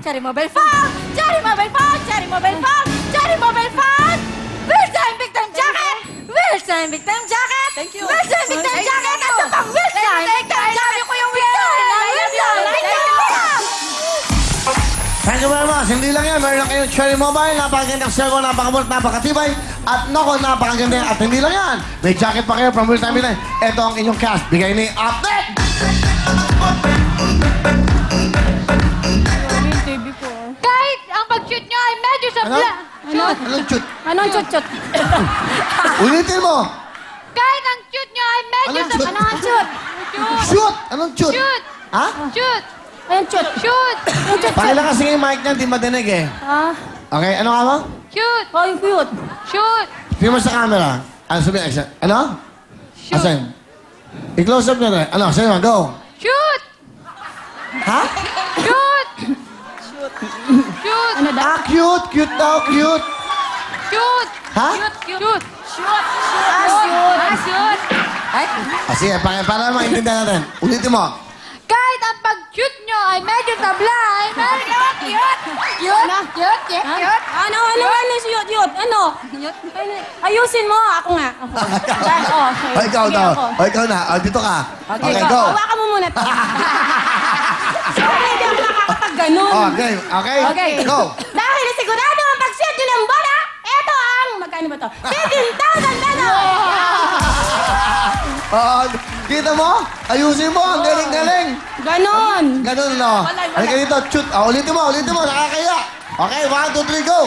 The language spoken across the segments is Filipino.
Cherry Mobile Phone! Cherry Mobile Phone! Cherry Mobile Phone! Cherry Mobile Phone! Wilson Victim Jacket! Wilson Victim Jacket! Thank you. Wilson Victim Jacket! Asa pang Wilson Victim Jacket? Ko yung Wilson! Thank you very much. Hindi lang yan. Meron kayong Cherry Mobile. Napakagandang cellphone, napakamulat, napakatibay. At nako, napakaganda yan. At hindi lang yan. May jacket pa kayo from Wilson Victim. Ito ang inyong cash. Bigay ni Upnet! Kahit ang pag-shoot nyo ay medyo sa Ano? Anong shoot? Anong chut-chut? Ulitin mo. Kahit ang shoot nyo ay medyo Anong sa... shoot? Ano ang shoot? Shoot! Anong shoot? Shoot! Ha? Shoot! Ayun, chut. Shoot! Pakila kasi yung mic niya, hindi madinig eh. Ah, Okay, ano nga mo? Shoot! oh, yung cute. Shoot! Tingnan mo sa camera. Ano sabihin? Ano? Shoot! Asan? I-close up nyo na. Ano? Sa'yo naman, go. Shoot! Ha? Shoot! Shoot! Ano daw? Ah, cute! Cute daw, cute! Shoot! Ha? Shoot! Shoot! Ah, shoot. Shoot! Ay, Ah, sige, para maintindihan natin. Ulitin mo. Kahit ang pag-shoot nyo ay medyo sablay, medyo cute! Cute! ano, shoot. Ano? Ayusin mo, ako nga. Yan, oh. O, ikaw Sige, daw. ako. O, ikaw na. O, dito ka. Okay, ikaw. go. Hawakan mo muna to. Siyempre, hindi ako nakakapag ganun. Okay, okay. Okay. Go. Dahil sigurado ang pag-shoot nyo ng bola, eto ang, magkano ba to? 15,000 pesos! Oh, kita mo? Ayusin mo. Ang galing-galing. Ganon. Ganun, no? Halika dito. Shoot. O, ulitin mo. Nakakaya. Okay, 1, 2, 3, go.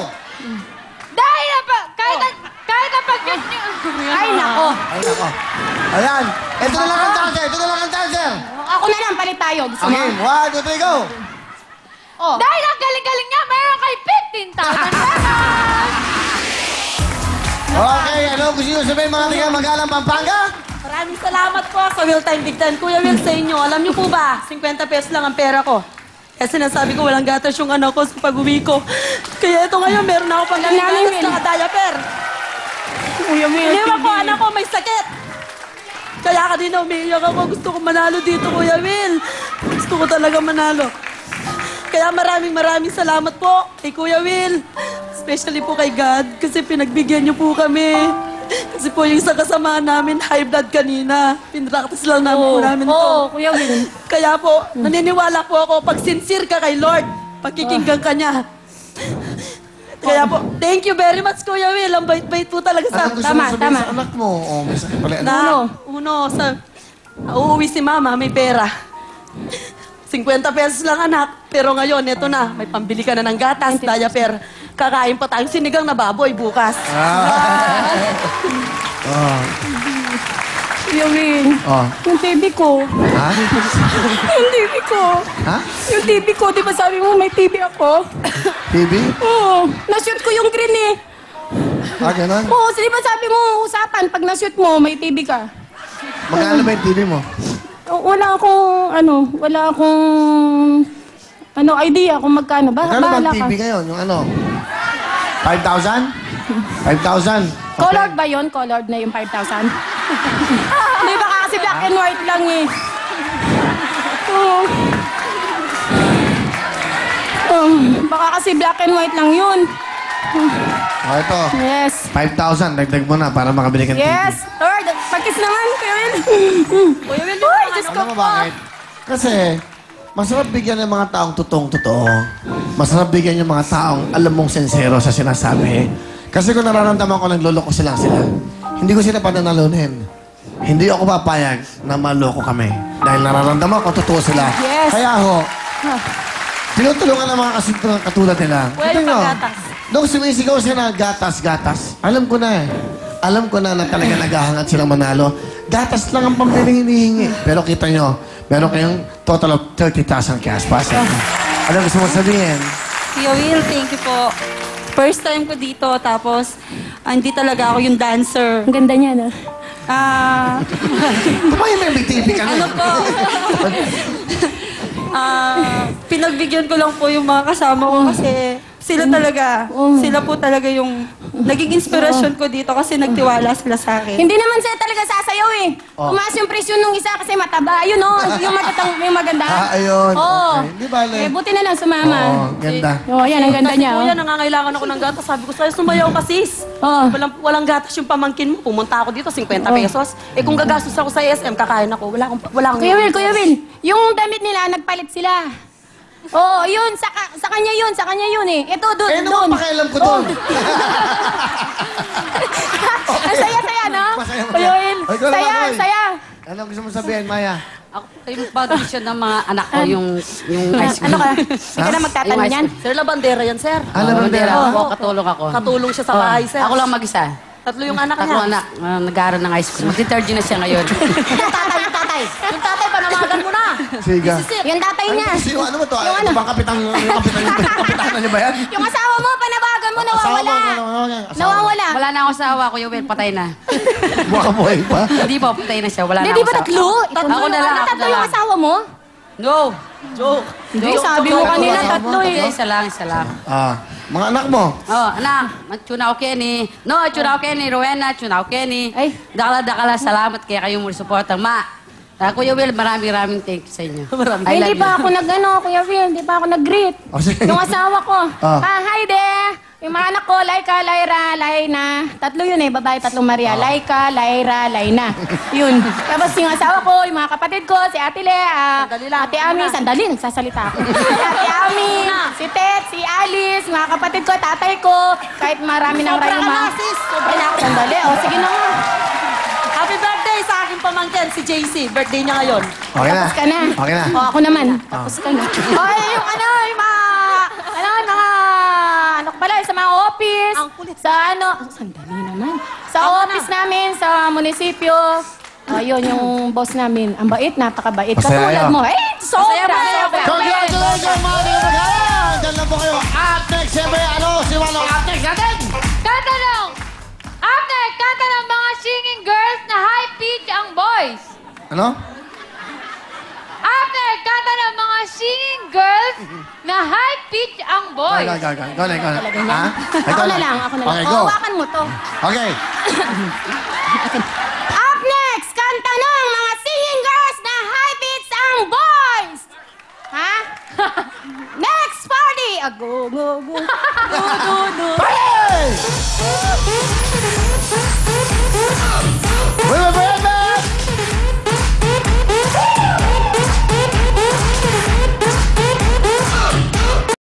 Dahil kahit ang pag-shoot nyo... Ay, nako. Ay, nako. Ayan. Ito na lang ang dancer. Ako na lang, palit tayo. Gusto mo? Okay, 1, 2, 3, go. Oh. Dahil ang galing-galing niya, mayroon kay 15,000 pesos! Okay, ano gusto nyo sabihin mga tiga Magalang, Pampanga? Maraming salamat po sa Will Time Big Time. Kuya Will, sa inyo, alam niyo po ba, 50 pesos lang ang pera ko. Kaya sinasabi ko, walang gatas yung anak ko sa pag-uwi ko. Kaya ito ngayon, meron ako pang gatas na diaper. Kuya Will, Iniwan ko, anak ko, may sakit. Kaya kanina umiiyak ako. Gusto ko manalo dito, Kuya Will. Gusto ko talaga manalo. Kaya maraming salamat po kay Kuya Will. Especially po kay God, kasi pinagbigyan niyo po kami. Kasi po yung isang kasama namin, high blood kanina. Pinractice lang namin po namin to. Oo, Kuya Will. Kaya po, naniniwala po ako, pag sincere ka kay Lord, pagkikinggan ka niya. Kaya po, thank you very much, Kuya Will. Ang bait-bait po talaga sa Anong gusto Tama, mo sabihin tama. sa anak mo? Oh, may sakit pala. Ano? Uno, uuwi si Mama, may pera. 50 pesos lang, anak. Pero ngayon, eto na, may pambili ka na ng gatas, diaper. Kakain pa tayong sinigang na baboy bukas. Oh. Kuya Will, Oh. yung TV ko. Ha? Yung TV ko. Ha? Yung TV ko, di ba sabi mo may TV ako? TV? Oo, na-shoot ko yung green eh. Ah, ganun? Oo, di ba sabi mo usapan, pag na-shoot mo, may TV ka. Magkano ba yung TV mo? Wala akong idea kung magkano. Magkano ba Bahala ang ka. TV ngayon? Yung ano? 5,000? 5,000? Colored ba yun? Colored na yung 5,000? Di ba kasi black and white lang eh. Oo. Baka kasi black and white lang yun. Oh, ito. Yes. 5,000. Dagdag mo na para makabili ka ng TV. Yes. Lord, pagkis naman, Kuya Will. Kuya Will, Uy, Diyos ko Alam mo po. bakit? Kasi, masarap bigyan ng mga taong totoong-totoo. Masarap bigyan yung mga taong alam mong sensero sa sinasabi. Kasi kung nararamdaman ko nagloloko sila, hindi ko sila pananalunin. Hindi ako papayag na maloko kami. Dahil nararamdaman ko totoo sila. Yes. Kaya ho, tinutulungan ng mga katulad nila. Well, Ito nyo, paggatas. nung sumisigaw sila na gatas, alam ko na eh. Alam ko na talaga naghahangat silang manalo. Gatas lang ang pambiling hinihingi. Pero kita nyo, meron kayong total of 30,000 cash pass. Ano gusto mo sabihin? Kuya Will, thank you po. First time ko dito, tapos hindi talaga ako yung dancer. Ang ganda niya, no? Kumain may big TV ka na. Ano po? Pinagbigyan ko lang po yung mga kasama ko kasi sila talaga, sila po talaga yung naging inspirasyon ko dito kasi nagtiwala sila sa akin. Hindi naman sila talaga sasayaw eh. Oh. Tumaas yung presyo nung isa kasi mataba. Yun oh, yung maganda. Ayun. Oo. Okay. Di bale. Eh, buti na lang sumama. Oo, ganda. Oo, yan, ang ganda Kasi niya. kuya, Oh. nangangailangan ako ng gatas. Sabi ko sa'yo, sumayaw ka sis. Oo. Walang gatas yung pamangkin mo. Pumunta ako dito, 50 pesos. Eh kung gagastos ako sa SM, kakain ako. Wala akong Kuya Will, yung damit nila, nagpalit sila. Oo, yun, sa kanya yun eh. Ito, doon, Eh, doon. naman pakialam ko doon. Ang saya-saya, no? Masaya, masaya. Kuya Will, Ay, ikaw naman, saya, Roy. saya. Ano gusto mo sabihin, Maya? Ako yung pag-audition ng mga anak ko, yung high school. Ano ka? Hindi ka na magtatanong yan? Sir, labandera yan, sir. Labandera. Oo, katulong ako. Katulong siya sa bahay, sir. Ako lang mag-isa. Tatlo yung anak niya. Tatlo anak, nag-aaral ng high school. Magti-third year na siya ngayon. Yung tatay. Yung tatay, panamagan mo na. Siga. Yung tatay niya. Ano ba to? Yung Ano ba kapitan niya ba yan? Yung asawa mo, panabagan mo, nawawala. Nawawala. Wala na ako sa awa, Kuya Will, patay na. Baka buhay pa. Hindi po, patay na siya. Wala Hindi, na di ako ba sa... tatlo? Ako na lang, ako Tatlo na yung lang. asawa mo? No! Joke. Hindi, sabi mo kanina tatlo Hindi, eh. isa lang, isa lang. Mga anak mo. Oh, anak, tuna ako Kenny. No, tuna ako Kenny. Rowena, tuna ako Kenny. Ay. Dakala, salamat kaya kayo muli supportang. Kuya Will, maraming thank you sa inyo. Ay, hindi pa ako Kuya Will, hindi pa ako nag-greet. Oh, sige. Yung asawa ko. Ah. Hi there! Yung mga anak ko, Laika, Lyra, Laina. Tatlo yun eh, babae, tatlong Maria. Laika, Lyra, Laina. Yun. Tapos yung asawa ko, yung mga kapatid ko, si Ate Lea, Sandali lang. Ate Ami, sandali, nagsasalita ako. Si Ate Ami, si Tet, si Alice, mga kapatid ko, tatay ko, kahit marami ng Sobra rayuma. ka na, sis. Sobra na. Sandali, sige na nga. Happy birthday sa aking pamangkin, si JC. Birthday niya ngayon. Okay na. Tapos ka na. Okay na. O, ako naman. Tapos ka na. O, yung ano ko pala, sa mga office, Ang kulit. sa sandali naman. Sa office namin, sa munisipyo, yun, yung boss namin. Ang bait, napakabait. Masaya Katulad yun. mo. Sobra, sobra. Congratulations, mga kaibigan! Diyan lang po kayo. At next, siyempre, si Manong at next natin. Tatanong! After, tatanong mga singing girls na high pitch ang boys. Ano? After, tatanong mga singing girls na high pitch ang boys. Go na. Ha? Ako na lang. Okay, O, go. hawakan mo to. Okay. Up next, kanta ng mga singing girls na high pitch ang boys. Ha? Next party! Go. Hey!